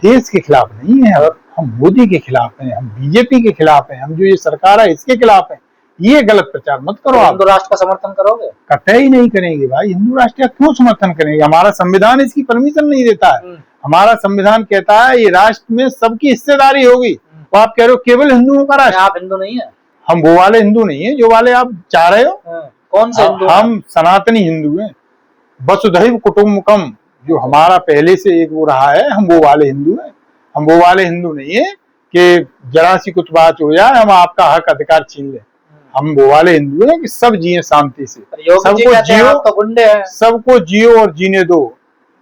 देश के खिलाफ नहीं है, हम मोदी के खिलाफ हैं, हम बीजेपी के खिलाफ हैं, हम जो ये सरकार है इसके खिलाफ हैं। ये गलत प्रचार मत करो। आप हिंदू राष्ट्र का समर्थन करोगे? कतई नहीं करेंगे भाई, हिंदू राष्ट्र का क्यों समर्थन करेंगे? हमारा संविधान इसकी परमिशन नहीं देता है। हमारा संविधान कहता है ये राष्ट्र में सबकी हिस्सेदारी होगी। तो आप कह रहे हो केवल हिंदुओं का राष्ट्र। आप हिंदू नहीं है? हम वो वाले हिंदू नहीं है जो वाले आप चाह रहे हो। कौन से हिंदू? हम सनातनी हिंदू हैं, वसुधैव कुटुंबकम जो हमारा पहले से एक वो रहा है, हम वो वाले हिंदू हैं। हम वो वाले हिंदू नहीं है कि जरा सी कुछ बात हो जाए हम आपका हक अधिकार छीन लें। हम वो वाले हिंदू हैं कि सब जिए शांति से, सबको जियो, तो गुंडे हैं। सबको जियो और जीने दो।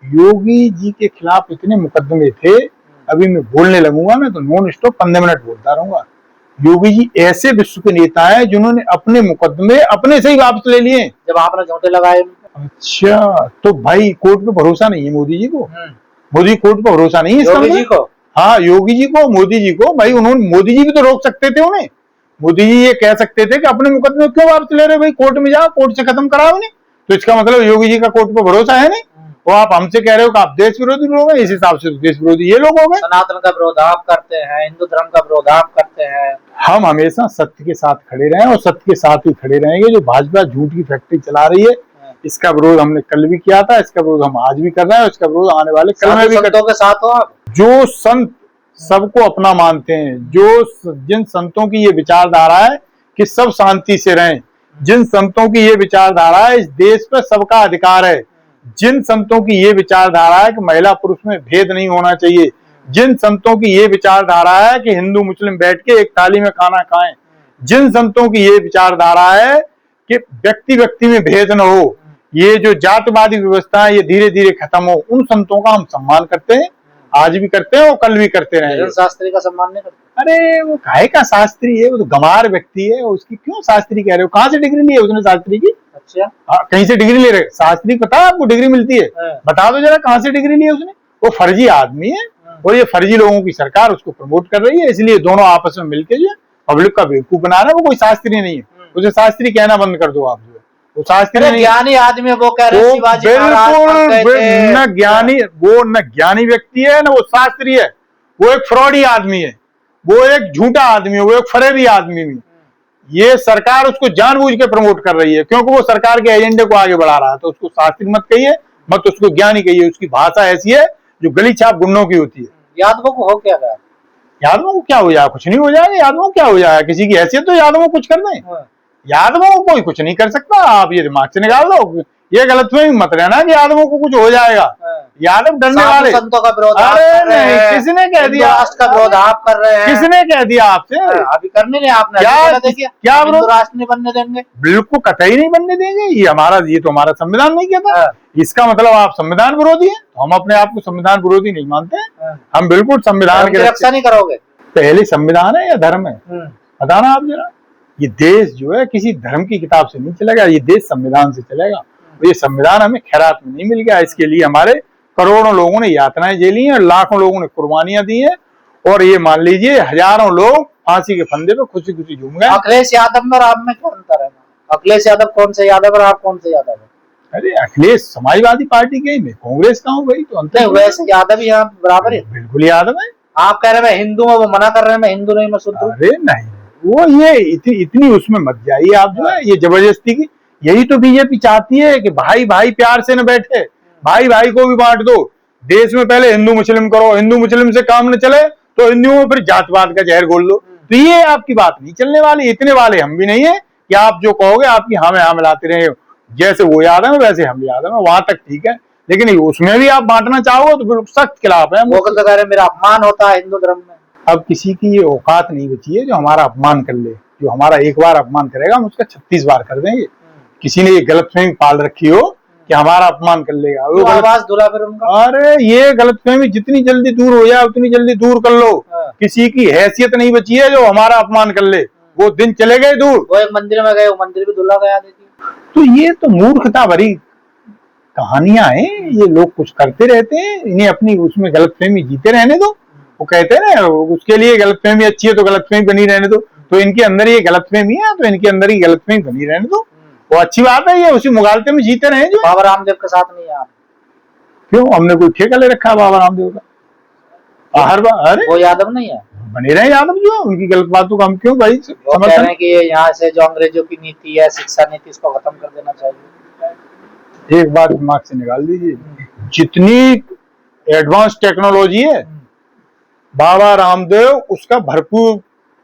योगी जी के खिलाफ इतने मुकदमे थे, अभी मैं बोलने लगूंगा ना तो नॉन स्टॉप 15 मिनट बोलता रहूंगा। योगी जी ऐसे विश्व के नेता हैं जिन्होंने अपने मुकदमे अपने से ही वापस ले लिए जब आपने झूठे लगाए। अच्छा, तो भाई कोर्ट पे भरोसा नहीं है मोदी जी को? मोदी कोर्ट पे भरोसा नहीं है योगी जी को? हाँ, योगी जी को, मोदी जी को। भाई उन्होंने, मोदी जी भी तो रोक सकते थे उन्हें। मोदी जी ये कह सकते थे कि अपने मुकदमे क्यों वापस ले रहे भाई, कोर्ट में जाओ, कोर्ट से खत्म कराओ नहीं। तो इसका मतलब योगी जी का कोर्ट पे भरोसा है नहीं। वो आप हमसे कह रहे हो कि आप देश विरोधी लोग हैं, इस हिसाब से देश विरोधी ये लोग हो गए। सनातन का विरोध आप करते हैं, हिंदू धर्म का विरोध आप करते हैं। हम हमेशा सत्य के साथ खड़े रहे और सत्य के साथ ही खड़े रहेंगे। जो भाजपा झूठ की फैक्ट्री चला रही है इसका विरोध हमने कल भी किया था, इसका विरोध हम आज भी कर रहे हैं, इसका विरोध आने वाले कल में भी संतों के साथ हो आप। जो संत सबको अपना मानते हैं, जो जिन संतों की ये विचारधारा है कि सब शांति से रहें, जिन संतों की ये विचारधारा है इस देश पर सबका अधिकार है, जिन संतों की ये विचारधारा है कि महिला पुरुष में भेद नहीं होना चाहिए, जिन संतों की ये विचारधारा है कि हिंदू मुस्लिम बैठ के एक थाली में खाना खाएं, जिन संतों की ये विचारधारा है कि व्यक्ति व्यक्ति में भेद न हो, ये जो जातिवादी व्यवस्था है ये धीरे धीरे खत्म हो, उन संतों का हम सम्मान करते हैं, आज भी करते हैं और कल भी करते रहेंगे। शास्त्री का सम्मान नहीं करते? अरे वो काहे का शास्त्री है, वो तो गंवार व्यक्ति है, उसकी क्यों शास्त्री कह रहे हो? कहाँ से डिग्री ली है उसने शास्त्री की? अच्छा, कहीं से डिग्री ले रहे? शास्त्री पता है आपको डिग्री मिलती है? बता दो जरा कहाँ से डिग्री ली है उसने। वो फर्जी आदमी है और ये फर्जी लोगों की सरकार उसको प्रमोट कर रही है, इसलिए दोनों आपस में मिलकर जो पब्लिक का बेवकूफ बना रहा है। वो कोई शास्त्री नहीं है, उसे शास्त्री कहना बंद कर दो आप। वो शास्त्री ज्ञानी आदमी, वो कह रहे हैं शिवाजी बिल्कुल न ज्ञानी, वो न ज्ञानी व्यक्ति है न वो शास्त्री है, वो एक फ्रॉडी आदमी है, वो एक झूठा आदमी है, वो एक फरेबी आदमी है। ये सरकार उसको जानबूझ के प्रमोट कर रही है क्योंकि वो सरकार के एजेंडे को आगे बढ़ा रहा है। तो उसको शास्त्री मत कहिए, मत उसको ज्ञानी कहिए। उसकी भाषा ऐसी है जो गली छाप गुंडों की होती है। यादवों को हो क्या गया? यादवों को क्या हो जाएगा? कुछ नहीं हो जाएगा। यादवों को क्या हो जाएगा? किसी की हैसियत तो यादवों को कुछ कर दें? यादवों को कोई कुछ नहीं कर सकता। आप ये दिमाग से निकाल दो, ये गलतफहमी मत रहना कि यादवों को कुछ हो जाएगा। यादव डरने वाले संतों का विरोध? अरे नहीं, किसने कह दिया? राष्ट्र का विरोध आप कर रहे हैं? किसने कह दिया आपसे? अभी करने नहीं, आपने क्या विरोध? राष्ट्र नहीं बनने देंगे? बिल्कुल कतई नहीं बनने देंगे। ये तो हमारा संविधान नहीं कहता। इसका मतलब आप संविधान विरोधी हैं। तो हम अपने आप को संविधान विरोधी नहीं मानते। हम बिल्कुल संविधान की रक्षा नहीं करोगे। पहले संविधान है या धर्म है? बताना आप जरा। ये देश जो है किसी धर्म की किताब से नहीं चलेगा, ये देश संविधान से चलेगा। और ये संविधान हमें खैरात में नहीं मिल गया। इसके लिए हमारे करोड़ों लोगों ने यातनाएं झेली हैं और लाखों लोगों ने कुर्बानियां दी हैं। और ये मान लीजिए हजारों लोग फांसी के फंदे पे खुशी खुशी झूम गए। अखिलेश यादव और आप में क्या अंतर है? अखिलेश यादव कौन से यादव और आप कौन से यादव है? अरे अखिलेश समाजवादी पार्टी के, मैं कांग्रेस का हूँ भाई। तो अंतर वैसे यादव यहाँ बराबर है? बिल्कुल यादव है। आप कह रहे हैं मैं हिंदू हूँ, वो मना कर रहे हैं मैं हिंदू नहीं मैं शुद्ध हूँ। अरे नहीं, वो ये इतनी उसमें मत जाइए आप। जो है ये जबरदस्ती की, यही तो बीजेपी चाहती है कि भाई भाई प्यार से न बैठे, भाई भाई को भी बांट दो। देश में पहले हिंदू मुस्लिम करो, हिंदू मुस्लिम से काम न चले तो हिंदुओं में फिर जातवाद का जहर घोल लो। तो ये आपकी बात नहीं चलने वाली। इतने वाले हम भी नहीं है कि आप जो कहोगे आपकी हाँ में हाँ मिलाते रहे। जैसे वो यादव है वैसे हम यादव है, वहां तक ठीक है। लेकिन उसमें भी आप बांटना चाहोगे तो बिल्कुल सख्त खिलाफ है। वो कह रहे हैं मेरा अपमान होता है हिंदू धर्म में। अब किसी की ये औकात नहीं बची है जो हमारा अपमान कर ले। जो हमारा एक बार अपमान करेगा हम उसका 36 बार कर देंगे। किसी ने ये गलतफहमी पाल रखी हो कि हमारा अपमान कर लेगा, वो आवाज धुला फिर उनका। अरे ये गलतफहमी जितनी जल्दी दूर हो जाए उतनी जल्दी दूर कर लो। किसी की हैसियत नहीं बची है जो हमारा अपमान कर ले। वो दिन चले गए दूर। वो एक मंदिर में गए, वो मंदिर भी धुला गया। तो ये तो मूर्खता भरी कहानियां हैं। ये लोग कुछ करते रहते हैं, इन्हें अपनी उसमें गलतफहमी जीते रहने दो। वो कहते हैं ना उसके लिए गलतफहमी अच्छी है तो गलतफहमी बनी रहने दो। तो इनके अंदर ये गलतफहमी है तो इनके अंदर ही गलतफहमी बनी रहने दो। वो अच्छी बात है, ये उसी मुगालते में जीते रहे। जो बाबा रामदेव के साथ नहीं है आप? क्यों? हमने कोई ठेका ले रखा है बाबा रामदेव का? हर बार अरे वो यादव नहीं है? बने रहे यादव जो है, उनकी गलत बातों का हम क्यों भाई वो कह रहे समर्थन। हैं कि ये यहाँ से जो अंग्रेजों की नीति है, शिक्षा नीति, इसको खत्म कर देना चाहिए। एक बात दिमाग से निकाल दीजिए, जितनी एडवांस टेक्नोलॉजी है बाबा रामदेव उसका भरपूर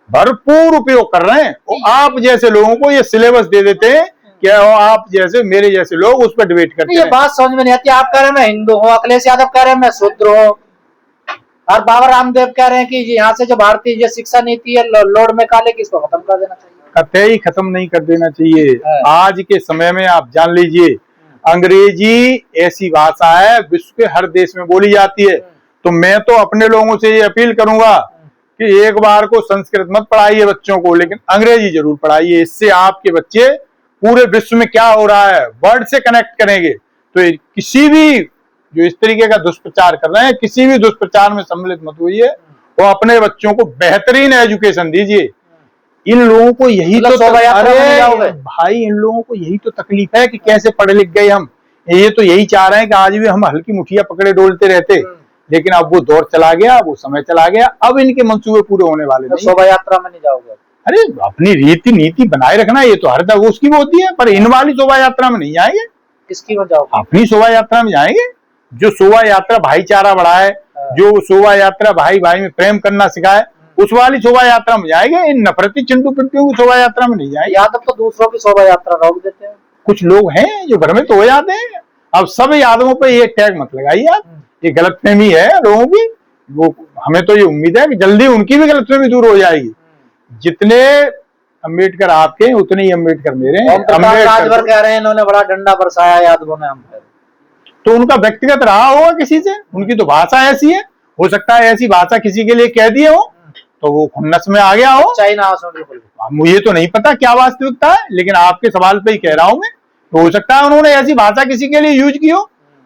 भरपूर उपयोग कर रहे हैं। और आप जैसे लोगों को ये सिलेबस दे देते हैं कि आप जैसे मेरे जैसे लोग उस पर डिबेट करते ये हैं। बात समझ में नहीं आती। आप कह रहे हैं मैं हिंदू हूँ, अखिलेश यादव कह रहे हैं मैं शूद्र हूँ, और बाबा रामदेव कह रहे हैं कि यहाँ से जो भारतीय जो शिक्षा नीति है लोड में काले की, इसको खत्म कर देना चाहिए। कतई खत्म नहीं कर देना चाहिए। आज के समय में आप जान लीजिए, अंग्रेजी ऐसी भाषा है विश्व के हर देश में बोली जाती है। तो मैं तो अपने लोगों से ये अपील करूंगा कि एक बार को संस्कृत मत पढ़ाइए बच्चों को, लेकिन अंग्रेजी जरूर पढ़ाइए। इससे आपके बच्चे पूरे विश्व में क्या हो रहा है वर्ल्ड से कनेक्ट करेंगे। तो किसी भी जो इस तरीके का दुष्प्रचार कर रहे हैं, किसी भी दुष्प्रचार में सम्मिलित मत होइए और अपने बच्चों को बेहतरीन एजुकेशन दीजिए। इन लोगों को यही तो अरे भाई इन लोगों को यही तो तकलीफ है कि कैसे पढ़े लिख गए हम। ये तो यही चाह रहे हैं कि आज भी हम हल्की मुठिया पकड़े डोलते रहते, लेकिन अब वो दौर चला गया, वो समय चला गया, अब इनके मंसूबे पूरे होने वाले नहीं। शोभा यात्रा में नहीं जाओगे? अरे अपनी रीति नीति बनाए रखना ये तो हर जगह उसकी वो होती है, पर इन वाली शोभा यात्रा में नहीं जाएंगे। किसकी में जाओगे? अपनी शोभा यात्रा में जाएंगे, जो शोभा यात्रा भाईचारा बढ़ाए, जो शोभा यात्रा भाई भाई में प्रेम करना सिखाए, उस वाली शोभा यात्रा में जाएंगे। इन नफरती चिंटू पिंटू की शोभा यात्रा में नहीं जाएंगे। यादव तो दूसरों की शोभा यात्रा रोक देते हैं। कुछ लोग हैं जो घर में तो हो जाते हैं। अब सब यादवों पे ये टैग मत लगाइए आप, ये गलतफहमी है लोगों की। वो हमें तो ये उम्मीद है कि जल्दी उनकी भी गलतफहमी दूर हो जाएगी। जितने अम्बेडकर आपके उतने ही अम्बेडकर मेरे हैं। राजभर कह रहे हैं इन्होंने बड़ा डंडा बरसाया यादवों ने हम पर। तो उनका व्यक्तिगत रहा होगा किसी से, उनकी तो भाषा ऐसी है, हो सकता है ऐसी भाषा किसी के लिए कह दिए हो तो वो खुन्नस में आ गया हो। चाइना मुझे तो नहीं पता क्या वास्तविकता है, लेकिन आपके सवाल पे ही कह रहा हूं मैं। तो हो सकता है उन्होंने ऐसी भाषा किसी के लिए यूज की हो,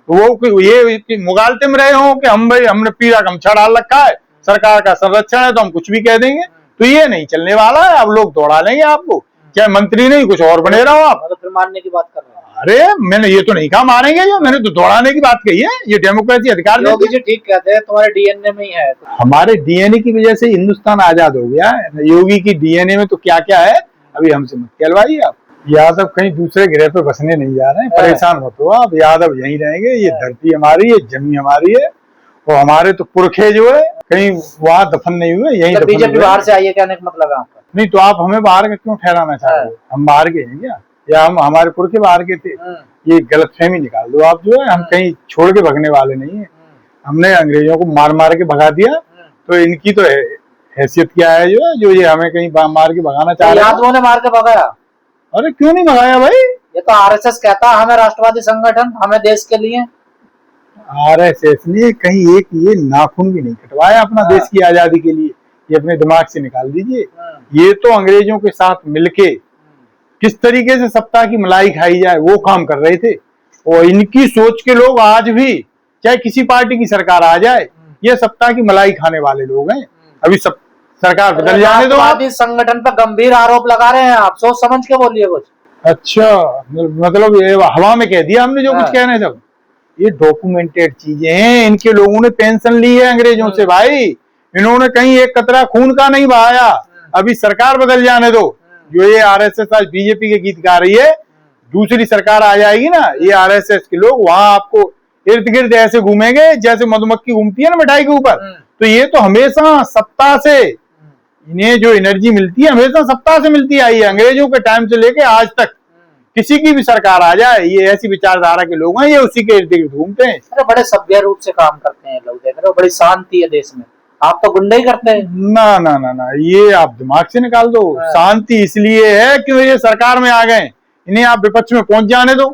वो ये मुगालते में रहे हो कि हम भाई हमने पीला गमछा डाल रखा है, सरकार का संरक्षण है तो हम कुछ भी कह देंगे। तो ये नहीं चलने वाला है। अब लोग दौड़ा लेंगे आपको, चाहे मंत्री नहीं कुछ और बने रहो आप। तो फिर मारने की बात कर रहे हैं? अरे मैंने ये तो नहीं कहा मारेंगे, जो मैंने तो दौड़ाने की बात कही है। ये डेमोक्रेसी अधिकार योगी जी ठीक कहते हैं तुम्हारे डीएनए में ही है। हमारे डीएनए की वजह से हिंदुस्तान आजाद हो गया है। योगी की डीएनए में तो क्या क्या है अभी हमसे मत कहलवाइए आप। यादव कहीं दूसरे ग्रह पे बसने नहीं जा रहे हैं, परेशान मत हो आप। यादव यहीं रहेंगे, ये धरती हमारी, ये जमीन हमारी है, और हमारे तो पुरखे जो है कहीं वहां दफन नहीं हुए, यही दफन। बीजेपी बाहर से आई है कहने का मतलब आपका? नहीं तो आप हमें बाहर का क्यों ठहराना चाह रहे हो? हम बाहर के हैं क्या, या हम हमारे पुरखे बाहर के थे? ये गलतफहमी निकाल दो आप जो है। हम कहीं छोड़ के भगने वाले नहीं है। हमने अंग्रेजों को मार मार के भगा दिया, तो इनकी तो हैसियत क्या है जो ये हमें कहीं मार के भगाना चाह रहे हैं? यादवों ने मार के भगाया? अरे क्यों नहीं भगाया भाई? ये तो आरएसएस कहता है हमें राष्ट्रवादी संगठन, हमें देश के लिए। आरएसएस ने कहीं एक ये नाखून भी नहीं कटवाया अपना देश की आजादी के लिए। ये अपने दिमाग से निकाल दीजिए। ये तो अंग्रेजों के साथ मिलके किस तरीके से सप्ताह की मलाई खाई जाए वो काम कर रहे थे। और इनकी सोच के लोग आज भी, चाहे किसी पार्टी की सरकार आ जाए, ये सप्ताह की मलाई खाने वाले लोग हैं। अभी सब सरकार बदल जाने दो। आप संगठन पर गंभीर आरोप लगा रहे हैं, आप सोच समझ के बोलिए कुछ। अच्छा, मतलब ये हवा में कह दिया हमने जो कुछ कहने सब। ये डॉक्यूमेंटेड चीजें हैं। इनके लोगों ने पेंशन ली है अंग्रेजों से भाई। इन्होंने कहीं एक कतरा खून का नहीं बहाया। अभी सरकार बदल जाने दो। जो ये आरएसएस आज बीजेपी के गीत गा रही है, दूसरी सरकार आ जाएगी ना, ये आरएसएस के लोग वहां आपको इर्द गिर्द ऐसे घूमेंगे जैसे मधुमक्खी घूमती है ना मिठाई के ऊपर। तो ये तो हमेशा सत्ता से इन्हें जो एनर्जी मिलती है हमेशा सत्ता से मिलती आई है। अंग्रेजों के टाइम से लेके आज तक किसी की भी सरकार आ जाए, ये ऐसी विचारधारा के लोग हैं, ये उसी के इर्द गिर्द घूमते हैं। अरे बड़े सभ्य रूप से काम करते हैं लोग, देख रहे हो, बड़ी शांति है देश में। आप तो गुंडे ही करते हैं। ना ना ना ना, ये आप दिमाग से निकाल दो। शांति इसलिए है कि ये सरकार में आ गए, इन्हें आप विपक्ष में पहुंच जाने दो,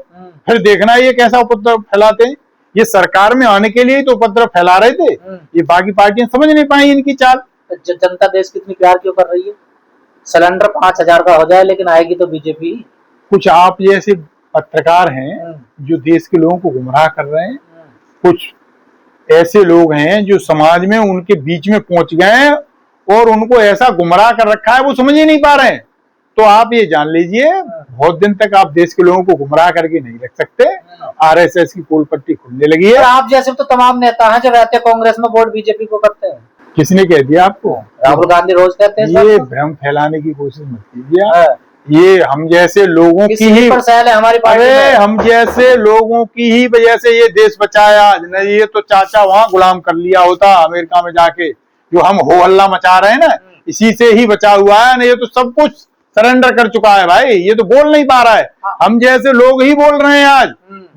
फिर देखना ये कैसा उपद्रव फैलाते हैं। ये सरकार में आने के लिए तो उपद्रव फैला रहे थे, ये बाकी पार्टियां समझ नहीं पाई इनकी चाल। जनता देश कितनी प्यार क्यों कर रही है? सिलेंडर 5,000 का हो जाए लेकिन आएगी तो बीजेपी। कुछ आप जैसे पत्रकार हैं जो देश के लोगों को गुमराह कर रहे हैं। कुछ ऐसे लोग हैं जो समाज में उनके बीच में पहुंच गए हैं और उनको ऐसा गुमराह कर रखा है वो समझ ही नहीं पा रहे हैं। तो आप ये जान लीजिए बहुत दिन तक आप देश के लोगों को गुमराह करके नहीं रख सकते। आरएसएस की पोल पट्टी खुलने लगी और है। आप जैसे तो तमाम नेता हैं जो रहते कांग्रेस में वोट बीजेपी को करते हैं। किसने कह दिया आपको? राहुल गांधी रोज कहते हैं ये सर। भ्रम फैलाने की कोशिश मत कीजिए आप। हाँ। ये हम जैसे लोगों की ही, पर सहल है हमारी पार्टी अरे में। हम जैसे लोगों की ही वजह से ये देश बचाया। नहीं ये तो चाचा वहां गुलाम कर लिया होता अमेरिका में जाके, जो हम हो हल्ला मचा रहे हैं ना, इसी से ही बचा हुआ है। नहीं ये तो सब कुछ सरेंडर कर चुका है भाई, ये तो बोल नहीं पा रहा है। हम जैसे लोग ही बोल रहे हैं आज,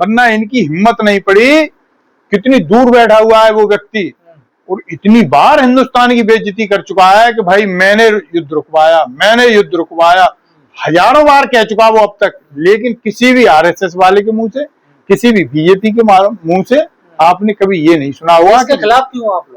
वरना इनकी हिम्मत नहीं पड़ी। कितनी दूर बैठा हुआ है वो व्यक्ति, और इतनी बार हिंदुस्तान की बेइज्जती कर चुका है कि भाई मैंने युद्ध रुकवाया, मैंने युद्ध रुकवाया। हजारों बार कह चुका वो अब तक, लेकिन किसी भी आरएसएस वाले के मुंह से, किसी भी बीजेपी के मुंह से आपने कभी ये नहीं सुना हुआ। इसके खिलाफ क्यों आप लोग?